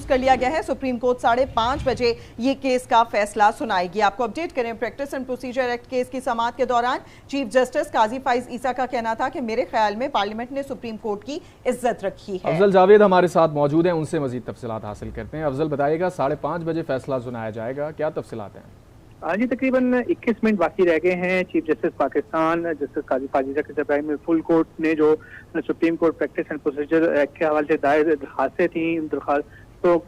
کر لیا گیا ہے. سپریم کورٹ 5:30 بجے یہ کیس کا فیصلہ سنائے گی. آپ کو اپڈیٹ کریں, practice and procedure act case کی سماعت کے دوران چیف جسٹس قاضی فائز عیسیٰ کا کہنا تھا کہ میرے خیال میں پارلیمنٹ نے سپریم کورٹ کی عزت رکھی ہے. افضل جاوید ہمارے ساتھ موجود ہیں, ان سے مزید تفصیلات حاصل کرتے ہیں. افضل بتائیے گا 5:30 بجے فیصلہ سنایا جائے گا, کیا تفصیلات ہیں؟ جی تقریباً 21 منٹ باقی رہ گئے ہیں. چیف جسٹس پاکستان جسٹس قاضی فائز عیسیٰ کے سربراہی میں فل کورٹ نے جو supreme court practice and procedure act کے حوالے سے دائر درخواستیں تھیں, تو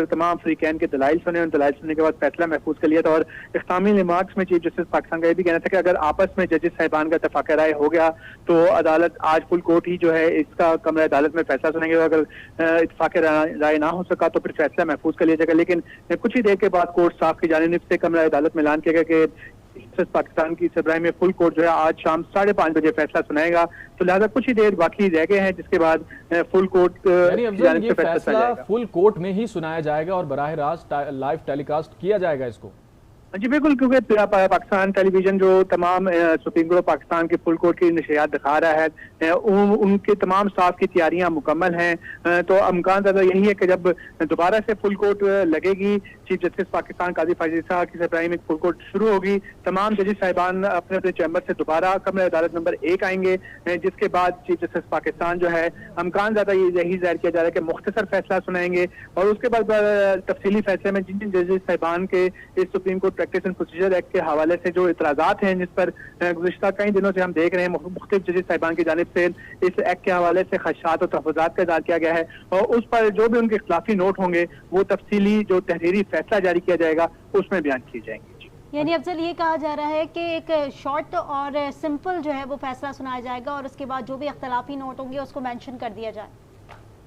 تمام فریقین کے دلائل سنے, ان دلائل سننے کے بعد فیصلہ محفوظ کر لیا تھا. اور اختتامی ریمارکس میں چیف جسٹس پاکستان کا یہ بھی کہنا تھا کہ اگر آپس میں ججز صاحبان کا اتفاق رائے ہو گیا تو عدالت آج فل کورٹ ہی جو ہے اس کا کمرہ عدالت میں فیصلہ سنیں گے. اگر اتفاق رائے نہ ہو سکا تو پھر فیصلہ محفوظ کر لیا جائے گا. لیکن کچھ ہی دیر کے بعد کورٹ صاحب کی جانب سے کمرہ عدالت میں اعلان کیا گیا کہ پاکستان کی سربراہی میں فل کورٹ جو ہے آج شام 5:30 بجے فیصلہ سنائے گا. تو لہٰذا کچھ ہی دیر باقی رہ گئے ہیں جس کے بعد فل کورٹ یہ فیصلہ فل کورٹ میں ہی سنایا جائے گا اور براہ راست لائیو ٹیلی کاسٹ کیا جائے گا اس کو؟ جی بالکل, کیونکہ پاکستان ٹیلی ویژن جو تمام سپریم کورٹ پاکستان کے فل کورٹ کی نشریات دکھا رہا ہے, ان کے تمام سٹاف کی تیاریاں مکمل ہیں. تو امکان زیادہ یہی ہے کہ جب دوبارہ سے فل کورٹ لگے گی, چیف جسٹس پاکستان قاضی فائز عیسیٰ کی سربراہی میں فل کورٹ شروع ہوگی, تمام ججز صاحبان اپنے اپنے چیمبر سے دوبارہ کمرہ عدالت نمبر 1 آئیں گے, جس کے بعد چیف جسٹس پاکستان جو ہے امکان زیادہ یہی ظاہر کیا جا رہا ہے کہ مختصر فیصلہ سنائیں گے. اور اس کے بعد تفصیلی فیصلے میں جن ججز صاحبان کے اس supreme court practice and procedure act کے حوالے سے جو اعتراضات ہیں, جس پر گزشتہ کئی دنوں سے ہم دیکھ رہے ہیں مختلف ججز صاحبان کی جانب سے اس ایکٹ کے حوالے سے خدشات اور تحفظات کا اظہار کیا گیا ہے, اور اس پر جو بھی ان کے اختلافی نوٹ ہوں گے وہ تفصیلی جو تحریری فیصلہ جاری کیا جائے گا اس میں بیان کی جائیں گے. یعنی افضل یہ کہا جا رہا ہے کہ ایک شارٹ اور سمپل جو ہے وہ فیصلہ سنایا جائے گا اور اس کے بعد جو بھی اختلافی نوٹ ہوں گے اس کو مینشن کر دیا جائے.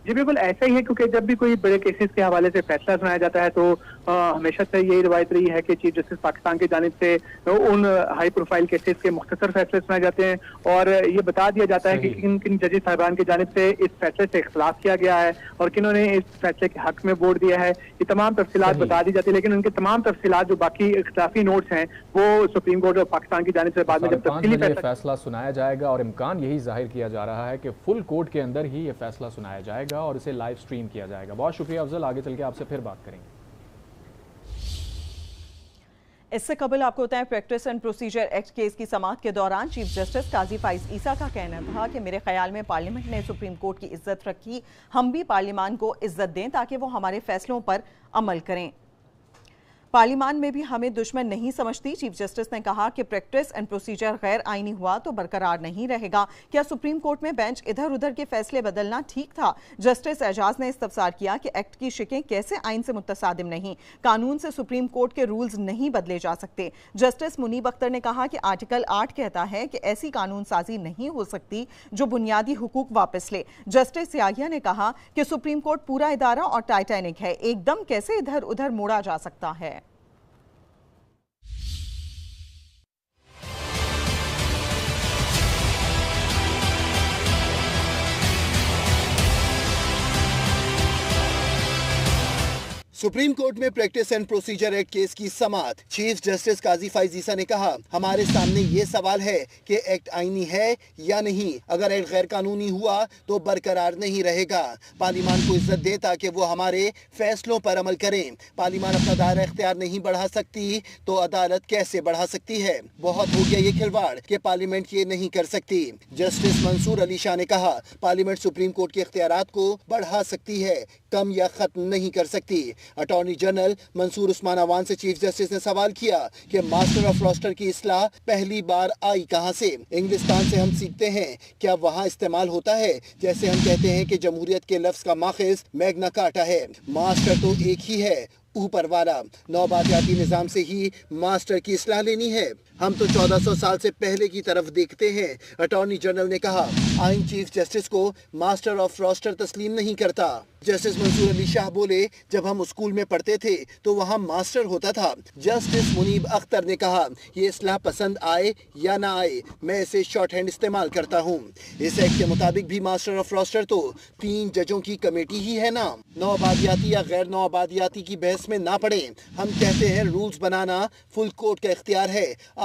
جی بالکل ایسا ہی ہے, کیونکہ جب بھی کوئی بڑے کیسز کے حوالے سے فیصلہ سنایا جاتا ہے تو ہمیشہ سے یہی روایت رہی ہے کہ چیف جسٹس پاکستان کی جانب سے ان ہائی پروفائل کیسز کے مختصر فیصلے سنائے جاتے ہیں اور یہ بتا دیا جاتا ہے کہ کن کن ججز صاحبان کی جانب سے اس فیصلے سے اختلاف کیا گیا ہے اور کنہوں نے اس فیصلے کے حق میں ووٹ دیا ہے. یہ تمام تفصیلات بتا دی جاتی ہے, لیکن ان کے تمام تفصیلات جو باقی اختلافی نوٹس ہیں وہ سپریم کورٹ اور پاکستان کی جانب سے بعد میں جب تفصیلی فیصلہ سنایا جائے گا, اور امکان یہی ظاہر کیا جا رہا ہے کہ فل کورٹ کے اندر ہی یہ فیصلہ سنایا جائے گا اور اسے لائیو اسٹریم کیا جائے گا. بہت شکریہ افضل, آگے چل کے آپ سے پھر بات کریں گے. اس سے قبل آپ کو بتائیں, practice and procedure act case کی سماعت کے دوران چیف جسٹس قاضی فائز عیسیٰ کا کہنا تھا کہ میرے خیال میں پارلیمنٹ نے سپریم کورٹ کی عزت رکھی, ہم بھی پارلیمان کو عزت دیں تاکہ وہ ہمارے فیصلوں پر عمل کریں. پارلیمان میں بھی ہمیں دشمن نہیں سمجھتی. چیف جسٹس نے کہا کہ پریکٹس اینڈ پروسیجر غیر آئینی ہوا تو برقرار نہیں رہے گا. کیا سپریم کورٹ میں بینچ ادھر ادھر کے فیصلے بدلنا ٹھیک تھا؟ جسٹس اعجاز نے استفسار کیا کہ ایکٹ کی شقیں کیسے آئین سے متصادم نہیں, قانون سے سپریم کورٹ کے رولز نہیں بدلے جا سکتے. جسٹس منیب اختر نے کہا کہ آرٹیکل 8 کہتا ہے کہ ایسی قانون سازی نہیں ہو سکتی جو بنیادی حقوق واپس لے. جسٹس یاحییٰ نے کہا کہ سپریم کورٹ پورا ادارہ اور ٹائٹینک ہے, ایک دم کیسے ادھر ادھر موڑا جا سکتا ہے. سپریم کورٹ میں practice and procedure act case کی سماعت. چیف جسٹس قاضی فائز عیسیٰ نے کہا ہمارے سامنے یہ سوال ہے کہ ایکٹ آئینی ہے یا نہیں. اگر ایکٹ غیر قانونی ہوا تو برقرار نہیں رہے گا. پارلیمان کو عزت دے تاکہ وہ ہمارے فیصلوں پر عمل کریں. پارلیمان اپنا دائرہ اختیار نہیں بڑھا سکتی تو عدالت کیسے بڑھا سکتی ہے؟ بہت ہو گیا یہ کھلواڑ کہ پارلیمنٹ یہ نہیں کر سکتی. جسٹس منصور علی شاہ نے کہا پارلیمنٹ سپریم کورٹ کے اختیارات کو بڑھا سکتی ہے, کم یا ختم نہیں کر سکتی. اٹارنی جنرل منصور عثمان عوان سے چیف جسٹس نے سوال کیا کہ ماسٹر آف راسٹر کی اصطلاح پہلی بار آئی کہاں سے؟ انگلستان سے ہم سیکھتے ہیں, کیا وہاں استعمال ہوتا ہے؟ جیسے ہم کہتے ہیں کہ جمہوریت کے لفظ کا ماخذ میگنا کارٹا ہے. ماسٹر تو ایک ہی ہے, اوپر والا. نوبادیاتی نظام سے ہی ماسٹر کی اصلاح لینی ہے. ہم تو 1400 سال سے پہلے کی طرف دیکھتے ہیں. اٹارنی جنرل نے کہا آئین چیف جسٹس کو ماسٹر آف راسٹر تسلیم نہیں کرتا. جسٹس منصور علی شاہ بولے جب ہم اسکول میں پڑھتے تھے تو وہاں ماسٹر ہوتا تھا. جسٹس منیب اختر نے کہا یہ اصلاح پسند آئے یا نہ آئے میں اسے شارٹ ہینڈ استعمال کرتا ہوں. اس ایکٹ کے مطابق بھی ماسٹر آف راسٹر تو 3 ججوں کی کمیٹی ہی ہے نا. نوآبادیاتی یا غیر نوآبادیاتی کی بحث میں نہ پڑیں. ہم کہتے ہیں رولز بنانا فل کورٹ کا اختیار ہے.